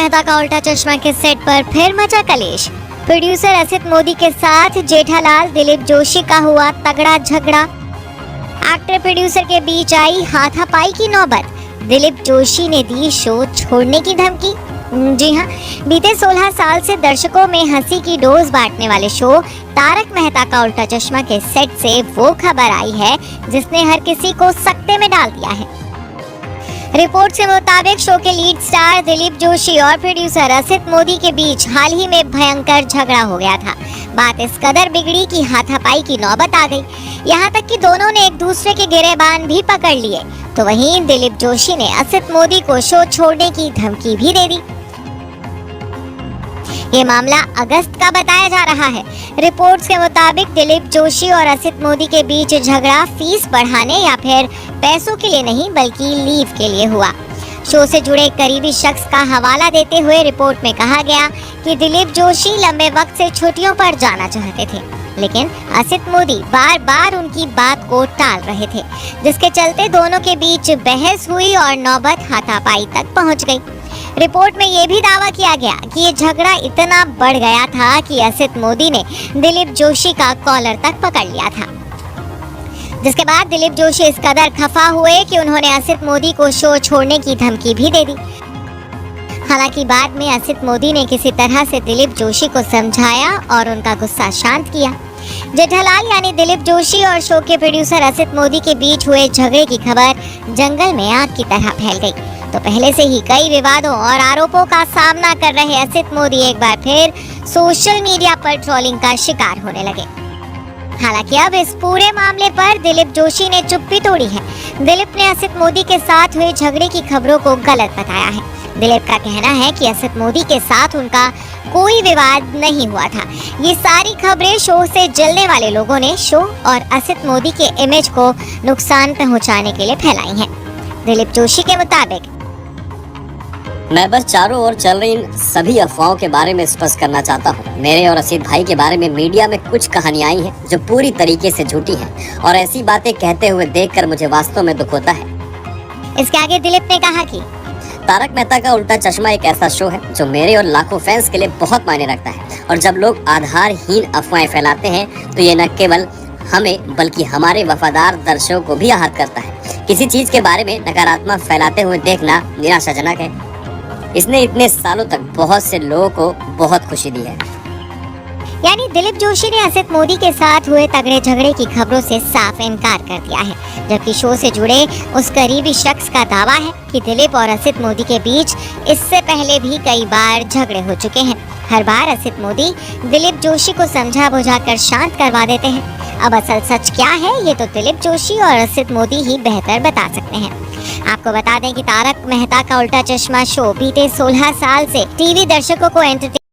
मेहता का उल्टा चश्मा के सेट पर फिर मचा कलेश। प्रोड्यूसर असित मोदी के साथ जेठालाल दिलीप जोशी का हुआ तगड़ा झगड़ा। एक्टर प्रोड्यूसर के बीच आई हाथापाई की नौबत। दिलीप जोशी ने दी शो छोड़ने की धमकी। जी हाँ, बीते 16 साल से दर्शकों में हंसी की डोज बांटने वाले शो तारक मेहता का उल्टा चश्मा के सेट से वो खबर आई है जिसने हर किसी को सकते में डाल दिया है। रिपोर्ट के मुताबिक शो के लीड स्टार दिलीप जोशी और प्रोड्यूसर असित मोदी के बीच हाल ही में भयंकर झगड़ा हो गया था। बात इस कदर बिगड़ी कि हाथापाई की नौबत आ गई। यहाँ तक कि दोनों ने एक दूसरे के गिरेबान भी पकड़ लिए। तो वहीं दिलीप जोशी ने असित मोदी को शो छोड़ने की धमकी भी दे दी। ये मामला अगस्त का बताया जा रहा है। रिपोर्ट्स के मुताबिक दिलीप जोशी और असित मोदी के बीच झगड़ा फीस बढ़ाने या फिर पैसों के लिए नहीं बल्कि लीव के लिए हुआ। शो से जुड़े करीबी शख्स का हवाला देते हुए रिपोर्ट में कहा गया कि दिलीप जोशी लंबे वक्त से छुट्टियों पर जाना चाहते थे, लेकिन असित मोदी बार बार उनकी बात को टाल रहे थे, जिसके चलते दोनों के बीच बहस हुई और नौबत हाथापाई तक पहुंच गई। रिपोर्ट में ये भी दावा किया गया कि ये झगड़ा इतना बढ़ गया था कि असित मोदी ने दिलीप जोशी का कॉलर तक पकड़ लिया था, जिसके बाद दिलीप जोशी इस कदर खफा हुए कि उन्होंने असित मोदी को शो छोड़ने की धमकी भी दे दी। हालांकि बाद में असित मोदी ने किसी तरह से दिलीप जोशी को समझाया और उनका गुस्सा शांत किया। जेठालाल यानी दिलीप जोशी और शो के प्रोड्यूसर असित मोदी के बीच हुए झगड़े की खबर जंगल में आग की तरह फैल गई। तो पहले से ही कई विवादों और आरोपों का सामना कर रहे असित मोदी एक बार फिर सोशल मीडिया पर ट्रोलिंग का शिकार होने लगे। हालांकि अब इस पूरे मामले पर दिलीप जोशी ने चुप्पी तोड़ी है। दिलीप ने असित मोदी के साथ हुए झगड़े की खबरों को गलत बताया है। दिलीप का कहना है कि असित मोदी के साथ उनका कोई विवाद नहीं हुआ था। ये सारी खबरें शो से जलने वाले लोगों ने शो और असित मोदी के इमेज को नुकसान पहुंचाने के लिए फैलाई हैं। दिलीप जोशी के मुताबिक, मैं बस चारों ओर चल रही इन सभी अफवाहों के बारे में स्पष्ट करना चाहता हूँ। मेरे और असित भाई के बारे में मीडिया में कुछ कहानियां आई हैं जो पूरी तरीके से झूठी हैं और ऐसी बातें कहते हुए देखकर मुझे वास्तव में दुख होता है। इसके आगे दिलीप ने कहा कि तारक मेहता का उल्टा चश्मा एक ऐसा शो है जो मेरे और लाखों फैंस के लिए बहुत मायने रखता है, और जब लोग आधारहीन अफवाहें फैलाते हैं तो ये न केवल हमें बल्कि हमारे वफादार दर्शकों को भी आहत करता है। किसी चीज के बारे में नकारात्मक फैलाते हुए देखना निराशाजनक है। इसने इतने सालों तक बहुत से लोगों को बहुत खुशी दी है। यानी दिलीप जोशी ने असित मोदी के साथ हुए तगड़े झगड़े की खबरों से साफ इनकार कर दिया है, जबकि शो से जुड़े उस करीबी शख्स का दावा है कि दिलीप और असित मोदी के बीच इससे पहले भी कई बार झगड़े हो चुके हैं। हर बार असित मोदी दिलीप जोशी को समझा बुझाकर शांत करवा देते हैं। अब असल सच क्या है ये तो दिलीप जोशी और असित मोदी ही बेहतर बता सकते हैं। आपको बता दें कि तारक मेहता का उल्टा चश्मा शो बीते 16 साल से टीवी दर्शकों को एंटरटेन